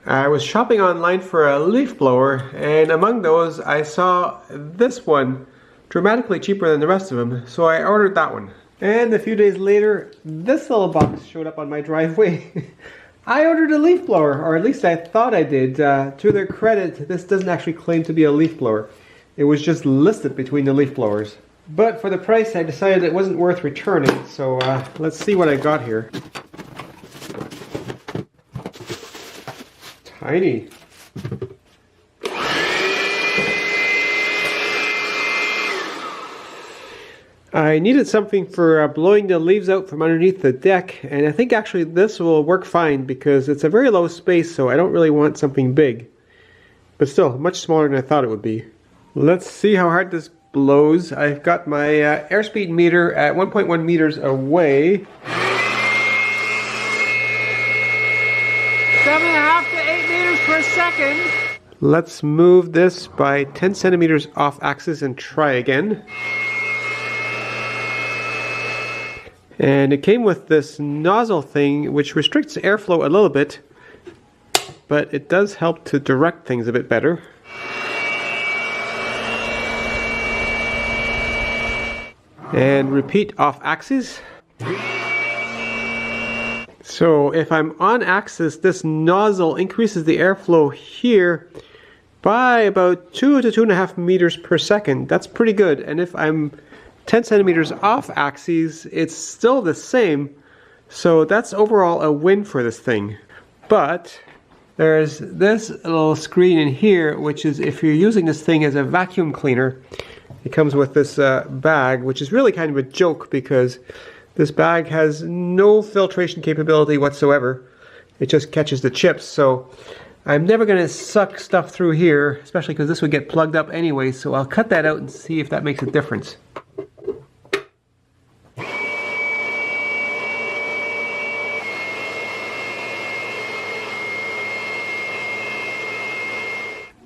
I was shopping online for a leaf blower, and among those I saw this one dramatically cheaper than the rest of them, so I ordered that one. And a few days later, this little box showed up on my driveway. I ordered a leaf blower, or at least I thought I did. To their credit, this doesn't actually claim to be a leaf blower. It was just listed between the leaf blowers. But for the price, I decided it wasn't worth returning, so let's see what I got here. Tiny. I needed something for blowing the leaves out from underneath the deck, and I think actually this will work fine because it's a very low space, so I don't really want something big. But still, much smaller than I thought it would be. Let's see how hard this blows. I've got my airspeed meter at 1.1 meters away. 7.5 to 8 meters per second. Let's move this by 10 centimeters off axis and try again. And it came with this nozzle thing which restricts airflow a little bit, but it does help to direct things a bit better. And repeat off axis. So if I'm on axis, this nozzle increases the airflow here by about 2 to 2.5 meters per second. That's pretty good. And if I'm 10 centimeters off axes, it's still the same. So that's overall a win for this thing. But there's this little screen in here, which is if you're using this thing as a vacuum cleaner, it comes with this bag, which is really kind of a joke because this bag has no filtration capability whatsoever. It just catches the chips, so I'm never going to suck stuff through here, especially because this would get plugged up anyway, so I'll cut that out and see if that makes a difference.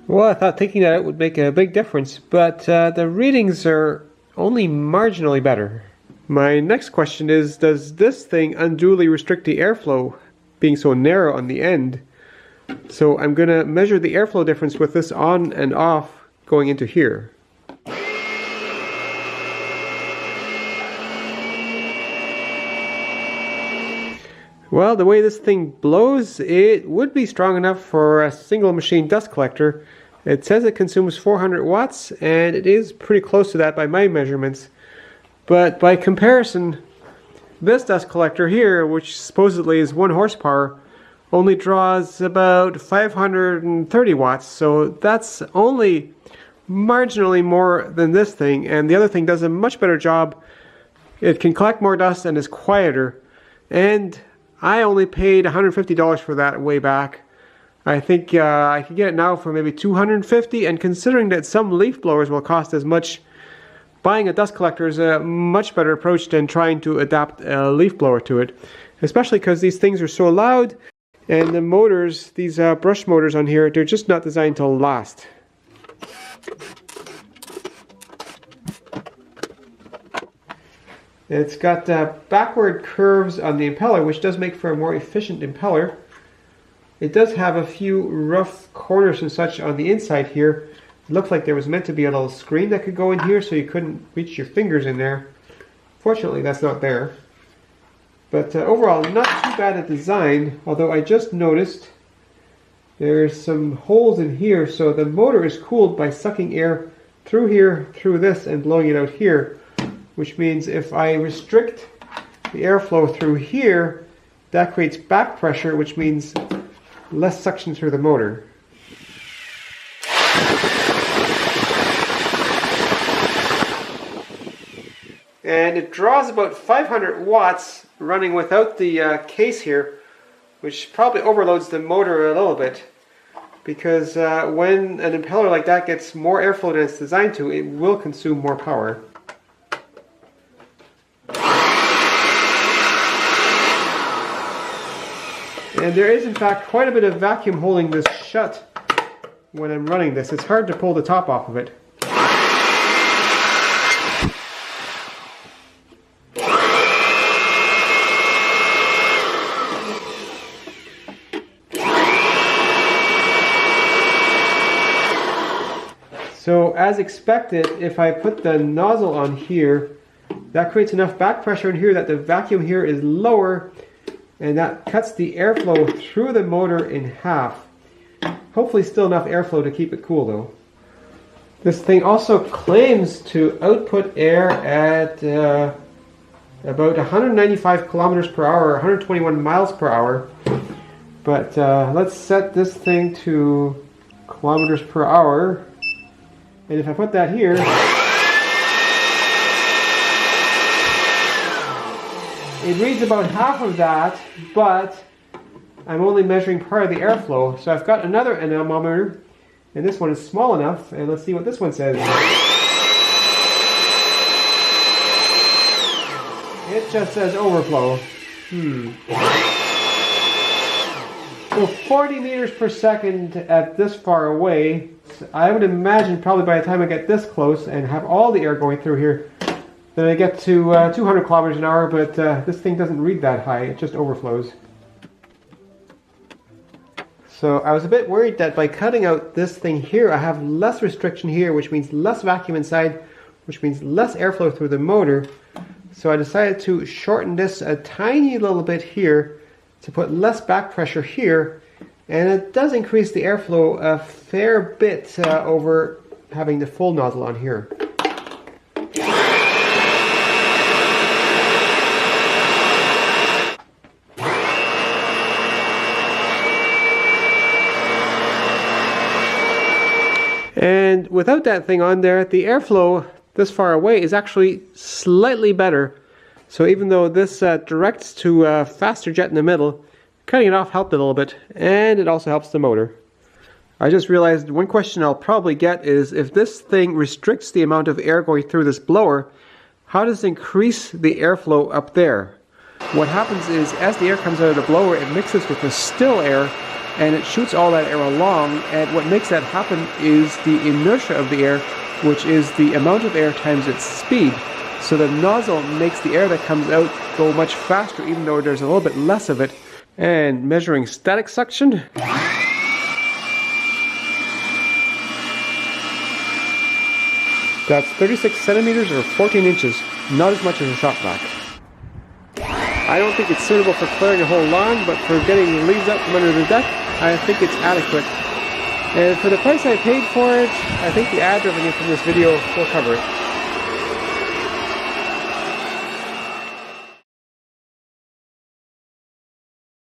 Well, I thought taking that out would make a big difference, but the readings are only marginally better. My next question is, does this thing unduly restrict the airflow, being so narrow on the end? So I'm going to measure the airflow difference with this on and off going into here. Well, the way this thing blows, it would be strong enough for a single machine dust collector. It says it consumes 400 watts, and it is pretty close to that by my measurements. But by comparison, this dust collector here, which supposedly is 1 horsepower, only draws about 530 watts. So that's only marginally more than this thing, and the other thing does a much better job. It can collect more dust and is quieter. And I only paid $150 for that way back. I think I can get it now for maybe $250, and considering that some leaf blowers will cost as much, buying a dust collector is a much better approach than trying to adapt a leaf blower to it, especially because these things are so loud, and the motors, these brush motors on here, they're just not designed to last. It's got backward curves on the impeller, which does make for a more efficient impeller. It does have a few rough corners and such on the inside here. It looked like there was meant to be a little screen that could go in here so you couldn't reach your fingers in there. Fortunately, that's not there. But overall, not too bad a design, although I just noticed there's some holes in here, so the motor is cooled by sucking air through here, through this, and blowing it out here. Which means if I restrict the airflow through here, that creates back pressure, which means less suction through the motor. And it draws about 500 watts running without the case here, which probably overloads the motor a little bit, because when an impeller like that gets more airflow than it's designed to, it will consume more power. And there is in fact quite a bit of vacuum holding this shut when I'm running this. It's hard to pull the top off of it. So as expected, if I put the nozzle on here, that creates enough back pressure in here that the vacuum here is lower, and that cuts the airflow through the motor in half. Hopefully still enough airflow to keep it cool though. This thing also claims to output air at about 195 kilometers per hour, 121 miles per hour. But let's set this thing to kilometers per hour. And if I put that here, it reads about half of that, but I'm only measuring part of the airflow. So I've got another anemometer, and this one is small enough, and let's see what this one says. It just says overflow. So 40 meters per second at this far away. I would imagine probably by the time I get this close and have all the air going through here, then I get to 200 kilometers an hour, but this thing doesn't read that high, it just overflows. So I was a bit worried that by cutting out this thing here, I have less restriction here, which means less vacuum inside, which means less airflow through the motor. So I decided to shorten this a tiny little bit here to put less back pressure here, and it does increase the airflow a fair bit over having the full nozzle on here. And without that thing on there, the airflow this far away is actually slightly better. So even though this directs to a faster jet in the middle, cutting it off helped a little bit, and it also helps the motor. I just realized one question I'll probably get is, if this thing restricts the amount of air going through this blower, how does it increase the airflow up there? What happens is, as the air comes out of the blower, it mixes with the still air, and it shoots all that air along, and what makes that happen is the inertia of the air, which is the amount of air times its speed. So the nozzle makes the air that comes out go much faster, even though there's a little bit less of it. And measuring static suction, that's 36 centimeters or 14 inches, not as much as a shop vac. I don't think it's suitable for clearing a whole lawn, but for getting the leaves out from under the deck, I think it's adequate. And for the price I paid for it, I think the ad revenue from this video will cover it.